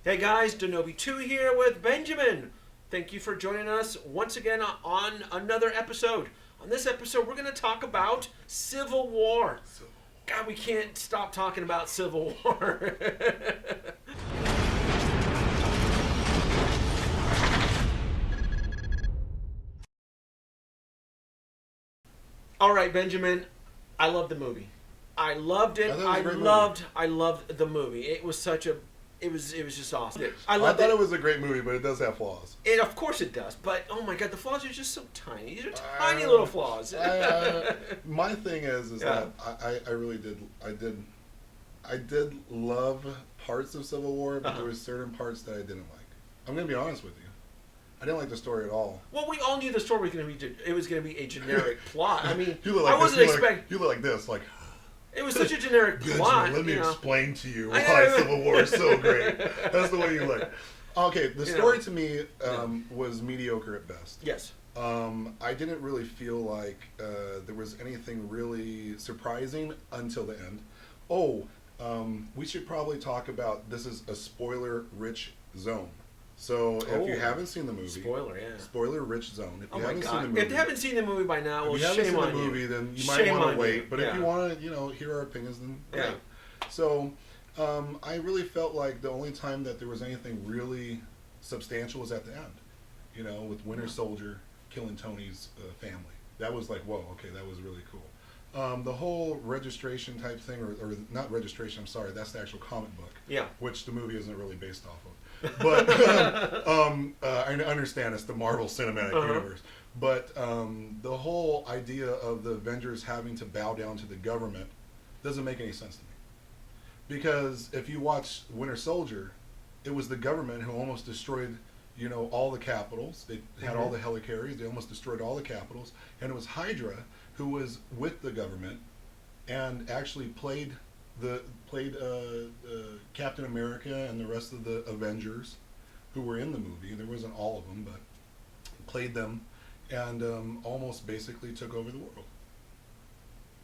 Hey guys, Denobi2 here with Benjamin. Thank you for joining us once again on another episode. On this episode, we're going to talk about Civil War. God, we can't stop talking about Civil War. All right, Benjamin, I love the movie. I loved it. I thought it was I a great loved. I loved the movie. It was such a. It was just awesome. I I loved thought it. it was a great movie, but it does have flaws. And of course it does, but oh my god, the flaws are just so tiny. These are tiny little flaws. My thing is Yeah. that I really I did love parts of Civil War, but there were certain parts that I didn't like. I'm gonna be honest with you. I didn't like the story at all. Well, we all knew the story was going to be. It was going to be a generic plot. I mean, You look like I wasn't expecting. You look like this, like. It was such a generic Benjamin, plot. let me you know. explain to you I why know. Civil War is so great. That's the way you look. Okay, the You story know. to me was mediocre at best. Yes. I didn't really feel like there was anything really surprising until the end. Oh, we should probably talk about this is a spoiler-rich zone. So if you haven't seen the movie, Spoiler, yeah. Spoiler-rich zone. If Oh you my haven't seen god! the movie, If you haven't seen the movie by now, well, if you haven't shame seen on the movie, you. then you Shame might want on to wait. you. But Yeah. if you want to, hear our opinions, then great. Yeah. So, I really felt like the only time that there was anything really substantial was at the end. With Winter Soldier killing Tony's family. That was like, whoa, okay, that was really cool. The whole registration type thing, or not registration, I'm sorry, that's the actual comic book. Yeah. Which the movie isn't really based off of. But I understand it's the Marvel Cinematic Universe. But the whole idea of the Avengers having to bow down to the government doesn't make any sense to me. Because if you watch Winter Soldier, it was the government who almost destroyed, all the capitals. They had all the helicarriers. They almost destroyed all the capitals. And it was Hydra who was with the government and actually played Captain America and the rest of the Avengers who were in the movie. There wasn't all of them, but played them and almost basically took over the world.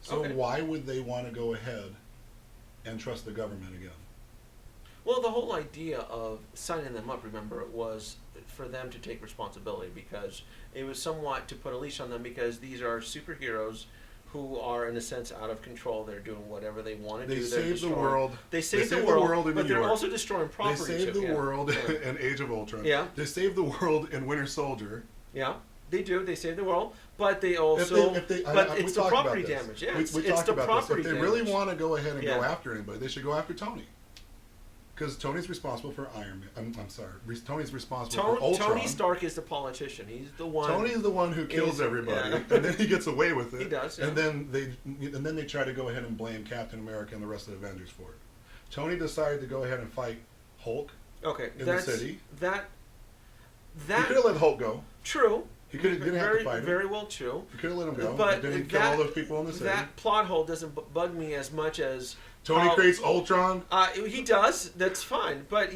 So why would they want to go ahead and trust the government again? Well, the whole idea of signing them up, remember, it was for them to take responsibility because it was somewhat to put a leash on them because these are superheroes who are, in a sense, out of control. They're doing whatever they want to do. They They're saved the destroying- world. They saved the world, in but New they're York. also destroying They property. saved too. the Yeah. world Yeah. in Age of Ultron. Yeah. They saved the world in Winter Soldier. Yeah, they do. They save the world, but they also. But we it's the talked property about this. damage. Yeah, we it's talked the about property this. If they damage. really want to go ahead and Yeah. go after anybody, they should go after Tony. Because Tony's responsible for Iron Man. I'm sorry. Tony's responsible for Ultron. Tony Stark is the politician. He's the one. Tony's the one who kills everybody, and then he gets away with it. He does, yeah. And then they try to go ahead and blame Captain America and the rest of the Avengers for it. Tony decided to go ahead and fight Hulk Okay, in the city. That. He could have let Hulk go. True. He didn't have to fight him. Very well true. He could have let him go. But then he'd kill all those people in the city. That plot hole doesn't bug me as much as Tony creates Ultron. He does. That's fine. But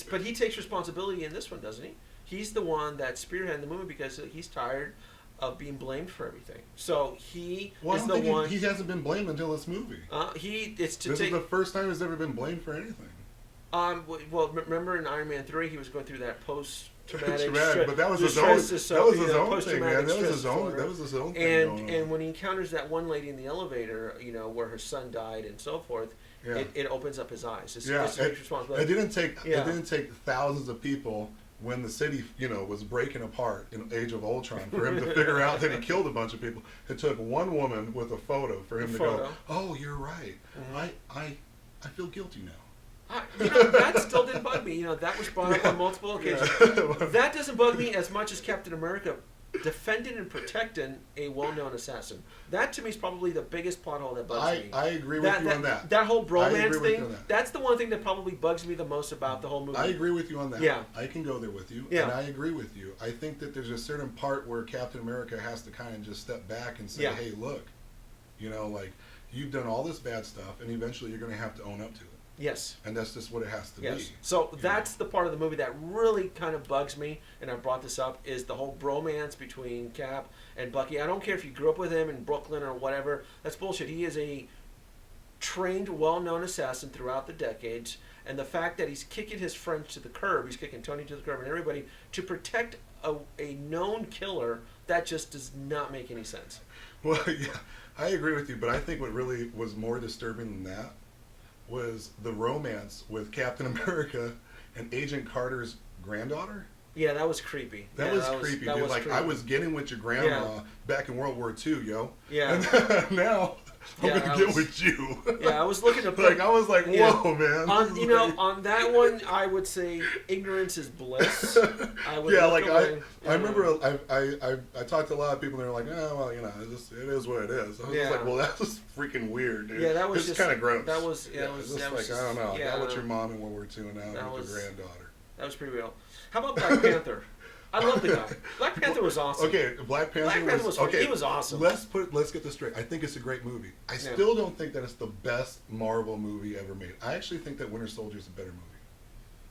but he takes responsibility in this one, doesn't he? He's the one that spearheaded the movie because he's tired of being blamed for everything. So he is the one. He hasn't been blamed until this movie. This is the first time he's ever been blamed for anything. Well, remember in Iron Man 3, he was going through that post-traumatic but that was his own. That was his own thing, man. That was his own. That was his own thing. And when he encounters that one lady in the elevator, where her son died and so forth, it opens up his eyes. It's responsibility. It didn't take thousands of people when the city, was breaking apart in Age of Ultron for him to figure out that he killed a bunch of people. It took one woman with a photo for him to go, "Oh, you're right. I feel guilty now." That still didn't bug me. That was brought up on multiple occasions. Yeah. That doesn't bug me as much as Captain America defending and protecting a well-known assassin. That to me is probably the biggest plot hole that bugs me. I agree with you on that. That whole bromance thing, that. that's the one thing that probably bugs me the most about the whole movie. I agree with you on that. Yeah. I can go there with you. Yeah. And I agree with you. I think that there's a certain part where Captain America has to kind of just step back and say, hey, look, you've done all this bad stuff, and eventually you're going to have to own up to it. Yes. And that's just what it has to be. So that's the part of the movie that really kind of bugs me, and I brought this up, is the whole bromance between Cap and Bucky. I don't care if you grew up with him in Brooklyn or whatever. That's bullshit. He is a trained, well-known assassin throughout the decades, and the fact that he's kicking his friends to the curb, he's kicking Tony to the curb and everybody to protect a known killer, that just does not make any sense. Well, yeah, I agree with you, but I think what really was more disturbing than that was the romance with Captain America and Agent Carter's granddaughter. Yeah, that was creepy. That was creepy, dude. Like, I was getting with your grandma back in World War II, yo. Yeah. And now I'm gonna get with you. Yeah, I was looking to like, I was like, whoa, man. On that one, I would say ignorance is bliss. I would I remember I talked to a lot of people and they're like, oh, well, it is what it is. I was just like, well, that was freaking weird, dude. Yeah, that was just kind of gross. That was, it was just like, I don't know. I got with your mom in World War II and now with your granddaughter. That was pretty real. How about Black Panther? I love the guy. Black Panther was awesome. Okay, Black Panther was okay. He was awesome. Let's get this straight. I think it's a great movie. I still don't think that it's the best Marvel movie ever made. I actually think that Winter Soldier is a better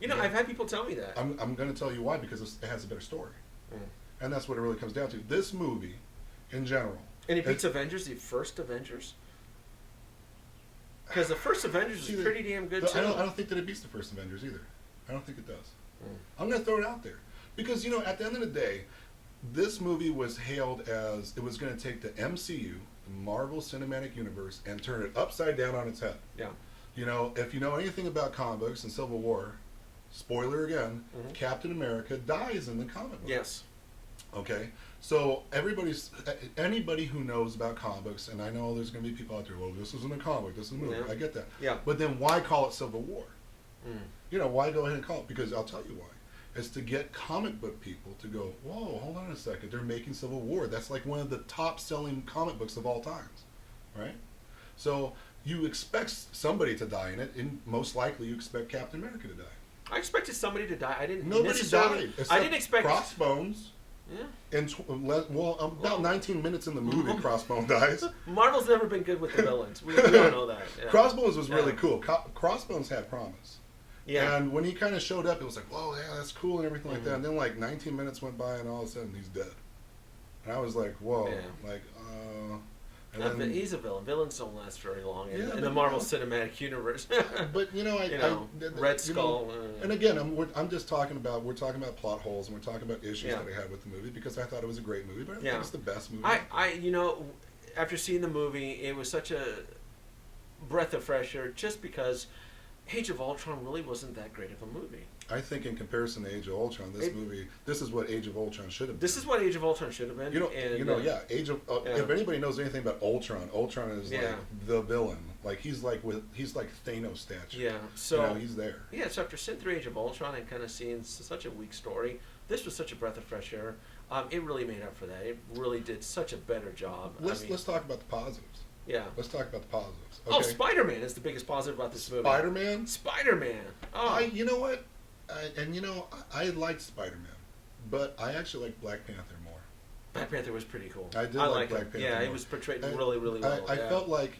movie. I've had people tell me that. I'm going to tell you why, because it has a better story. And that's what it really comes down to. This movie, in general. And it beats Avengers, the first Avengers? Because the first Avengers is pretty damn good, too. I don't think that it beats the first Avengers, either. I don't think it does. I'm going to throw it out there. Because, at the end of the day, this movie was hailed as it was going to take the MCU, the Marvel Cinematic Universe, and turn it upside down on its head. Yeah. If you know anything about comic books and Civil War, spoiler again, Captain America dies in the comic book. Yes. Okay? So anybody who knows about comic books, and I know there's going to be people out there, well, this isn't a comic book, this is a movie. Yeah. I get that. Yeah. But then why call it Civil War? Why go ahead and call it? Because I'll tell you why. It's to get comic book people to go, whoa, hold on a second, they're making Civil War. That's like one of the top-selling comic books of all times, right? So you expect somebody to die in it, and most likely you expect Captain America to die. I expected somebody to die. Nobody died. I didn't expect Crossbones. Yeah. And about 19 minutes in the movie, Crossbones dies. Marvel's never been good with the villains. We all know that. Yeah. Crossbones was really cool. Crossbones had promise. Yeah. And when he kind of showed up, it was like, whoa, yeah, that's cool and everything like that. And then 19 minutes went by, and all of a sudden he's dead. And I was like, whoa, And then, he's a villain. Villains don't last very long in the Marvel Cinematic Universe. But Red Skull. And again, I'm just talking about we're talking about plot holes and we're talking about issues that I had with the movie because I thought it was a great movie, but I don't think it's the best movie. After seeing the movie, it was such a breath of fresh air just because Age of Ultron really wasn't that great of a movie. I think in comparison to Age of Ultron, this is what Age of Ultron should have been. This is what Age of Ultron should have been. Age of if anybody knows anything about Ultron is like the villain. Like he's like Thanos stature. Yeah, so he's there. Yeah, so after sitting through Age of Ultron and kind of seeing such a weak story, this was such a breath of fresh air. It really made up for that. It really did such a better job. Let's talk about the positives. Yeah. Let's talk about the positives. Okay? Oh, Spider-Man is the biggest positive about this movie. Spider-Man. Oh. You know what? I liked Spider-Man, but I actually like Black Panther more. Black Panther was pretty cool. I did like Black Panther. Yeah, it was portrayed really, really well. I felt like,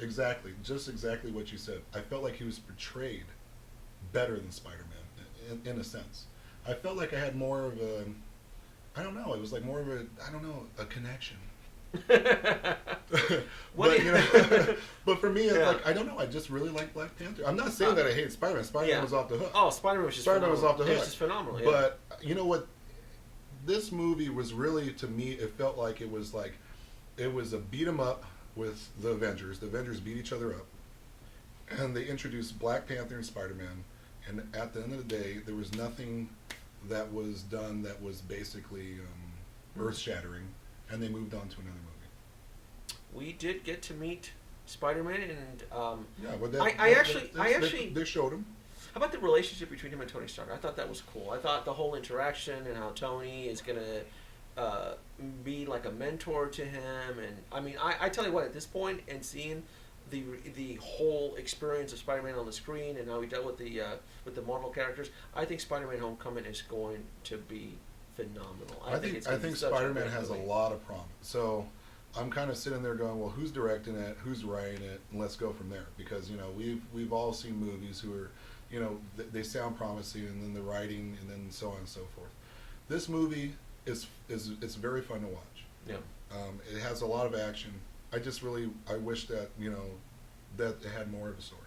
exactly. Just exactly what you said. I felt like he was portrayed better than Spider-Man, in a sense. I felt like I had more of a, I don't know, it was like more of a connection. But for me, it's like I don't know. I just really like Black Panther. I'm not saying that I hate Spider-Man. Spider-Man was off the hook. Oh, Spider-Man was just off the hook. It was just phenomenal. Yeah. But you know what? This movie was really, to me, it felt like it was a beat 'em up with the Avengers. The Avengers beat each other up, and they introduced Black Panther and Spider-Man. And at the end of the day, there was nothing that was done that was basically earth-shattering. And they moved on to another movie. We did get to meet Spider-Man, and they showed him. How about the relationship between him and Tony Stark? I thought that was cool. I thought the whole interaction and how Tony is gonna be like a mentor to him, and I tell you what, at this point, and seeing the whole experience of Spider-Man on the screen and how he dealt with the Marvel characters, I think Spider-Man: Homecoming is going to be phenomenal. I think Spider-Man has a lot of promise. So I'm kind of sitting there going, well, who's directing it? Who's writing it? And let's go from there. Because we've all seen movies who are, they sound promising, and then the writing, and then so on and so forth. This movie is very fun to watch. Yeah. It has a lot of action. I wish that that it had more of a story.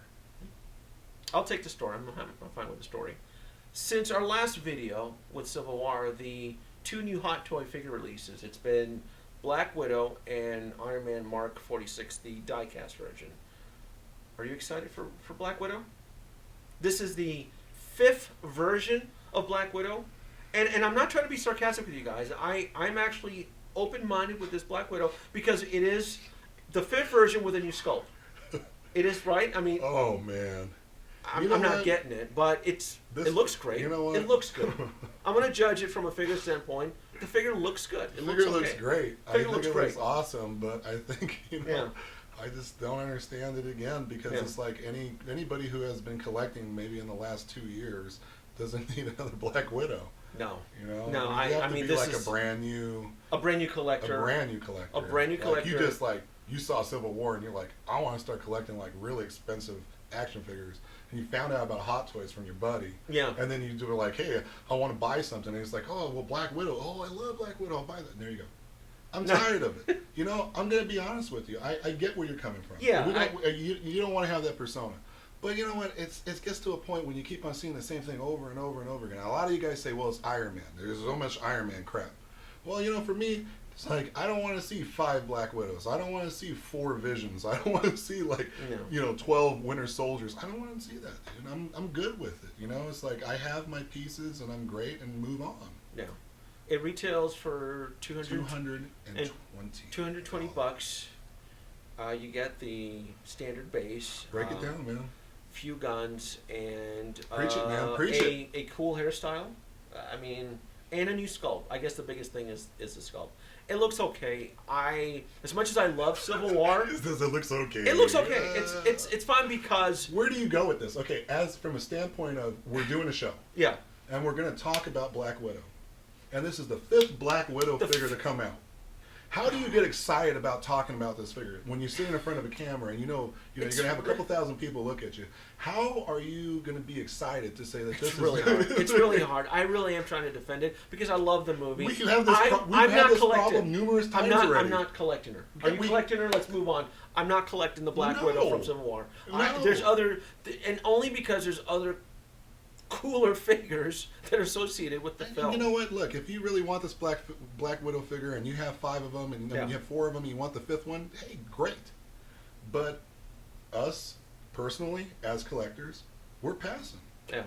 I'll take the story. I'm fine with the story. Since our last video with Civil War, the two new Hot Toy figure releases. It's been Black Widow and Iron Man Mark 46, the die-cast version. Are you excited for Black Widow? This is the 5th version of Black Widow. And I'm not trying to be sarcastic with you guys. I'm actually open-minded with this Black Widow because it is the 5th version with a new sculpt. It is, right? I mean... Oh, man. I'm not getting it, but it looks great. You know what? It looks good. I'm going to judge it from a figure standpoint. The figure looks good. The figure looks great. I think it looks awesome, but I think, I just don't understand it again because it's like anybody who has been collecting maybe in the last 2 years doesn't need another Black Widow. No. No, I mean, this is a brand new collector. Like you just you saw Civil War and you're like, I want to start collecting like really expensive action figures. And you found out about Hot Toys from your buddy. Yeah. And then you were like, hey, I want to buy something. And he's like, oh, well, Black Widow. Oh, I love Black Widow. I'll buy that. And there you go. I'm tired of it. I'm going to be honest with you. I get where you're coming from. Yeah. You don't want to have that persona. But you know what? It gets to a point when you keep on seeing the same thing over and over and over again. A lot of you guys say, well, it's Iron Man. There's so much Iron Man crap. Well, for me, it's like, I don't want to see 5 Black Widows. I don't want to see 4 Visions. I don't want to see, 12 Winter Soldiers. I don't want to see that, dude. I'm good with it. It's like, I have my pieces, and I'm great, and move on. Yeah. It retails for $220. $220. You get the standard base. Break it down, man. Few guns, and Preach it, man. Preach it. A cool hairstyle. And a new sculpt. I guess the biggest thing is the sculpt. It looks okay. As much as I love Civil War, it looks okay. It looks okay. It's fine because where do you go with this? Okay, as from a standpoint of we're doing a show. Yeah. And we're going to talk about Black Widow, and this is the 5th Black Widow figure to come out. How do you get excited about talking about this figure when you're sitting in front of a camera and you're going to have a couple thousand people look at you? How are you going to be excited to say that this is really hard? It's really hard. I really am trying to defend it because I love the movie. We've had this problem numerous times already. I'm not collecting her. Are you collecting her? Let's move on. I'm not collecting the Black Widow from Civil War. No. There's other, and only because there's other cooler figures that are associated with the film. You know what? Look, if you really want this Black Widow figure and you have 5 of them and you have 4 of them and you want the 5th one, hey, great. But us, personally, as collectors, we're passing. Yeah.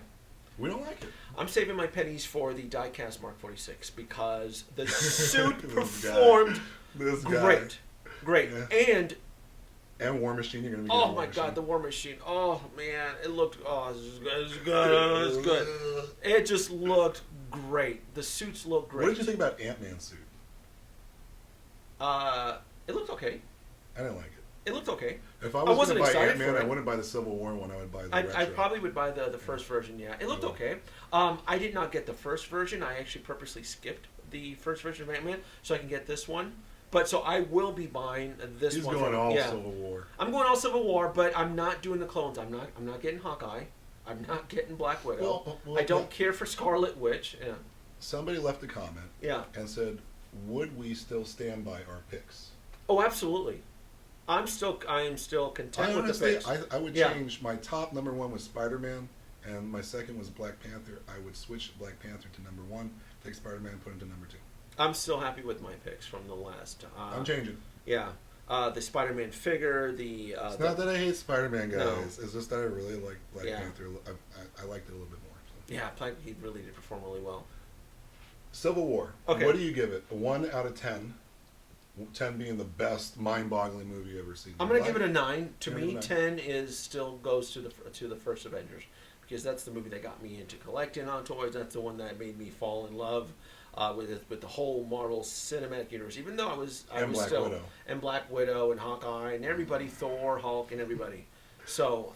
We don't like it. I'm saving my pennies for the die-cast Mark 46 because the suit performed great. Great. Yeah. And War Machine, you're going to be oh my God, the War Machine. Oh man, it looked, it was good. It was good. It just looked great. The suits looked great. What did you think about Ant-Man's suit? It looked okay. I didn't like it. It looked okay. If I was going to buy Ant-Man, I wouldn't buy the Civil War one. I would buy the retro. I probably would buy the first version, yeah. It looked okay. I did not get the first version. I actually purposely skipped the first version of Ant-Man so I can get this one. But so I will be buying this one. He's going all Civil War. I'm going all Civil War, but I'm not doing the clones. I'm not getting Hawkeye. I'm not getting Black Widow. I don't care for Scarlet Witch. Yeah. Somebody left a comment. Yeah. And said, "Would we still stand by our picks?" Oh, absolutely. I am still content with the picks. I would change my top number 1 was Spider-Man, and my second was Black Panther. I would switch Black Panther to number 1, take Spider-Man, put him to number 2. I'm still happy with my picks from the last. I'm changing. Yeah. The Spider-Man figure, it's not that I hate Spider-Man, guys. No. It's just that I really like Black Panther. I liked it a little bit more. So. Yeah, he really did perform really well. Civil War. Okay. What do you give it? 1 out of 10. 10 being the best mind-boggling movie ever seen. I'm going to give it a 9. To me, 10 still goes to the first Avengers because that's the movie that got me into collecting on toys. That's the one that made me fall in love. With the whole Marvel Cinematic Universe, even though I was still Widow. And Black Widow and Hawkeye and everybody, Thor, Hulk, and everybody. So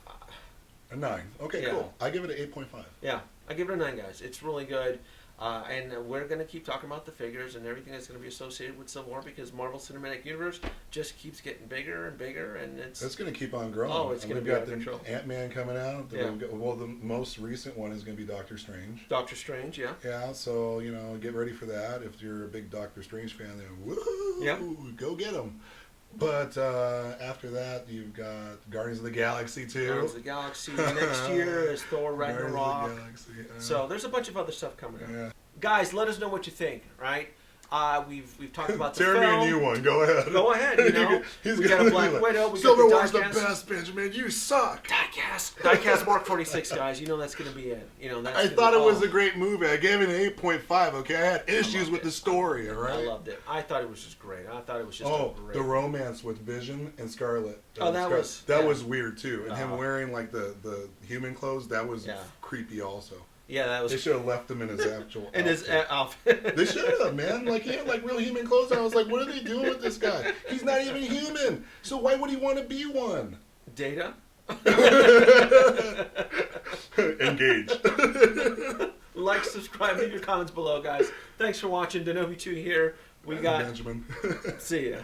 a 9. Okay, cool. I give it an 8.5. Yeah, I give it a 9, guys. It's really good. And we're going to keep talking about the figures and everything that's going to be associated with Civil War because Marvel Cinematic Universe just keeps getting bigger and bigger, and it's going to keep on growing. Oh, it's going to be out of control. Ant-Man coming out. Yeah. The most recent one is going to be Doctor Strange. Doctor Strange, yeah. Yeah, so get ready for that. If you're a big Doctor Strange fan, then woo, go get him. But after that, you've got Guardians of the Galaxy 2. Guardians of the Galaxy. Next year is Thor Guardians Ragnarok. of the Galaxy. So there's a bunch of other stuff coming up. Yeah. Guys, let us know what you think, right? We've talked about the Tear film. me a new one. Go ahead. Go ahead, you know. We got a Black Widow. We Civil got War's the the diecast. best, Benjamin. You suck. Diecast Mark 46, guys. You know that's going to be it. You know that's. I thought it was a great movie. I gave it an 8.5. Okay, I had issues with the story. All right. I loved it. I thought it was just great. I thought it was just great. The romance with Vision and Scarlet. That was weird too. And him wearing like the human clothes. That was creepy also. Yeah, that was. They should have left him in his actual. In his outfit. They should have, man. Like he had like real human clothes. And I was like, what are they doing with this guy? He's not even human. So why would he want to be one? Data. Engaged. Like, subscribe, leave your comments below, guys. Thanks for watching. Denobi2 here. We got. Benjamin. See ya.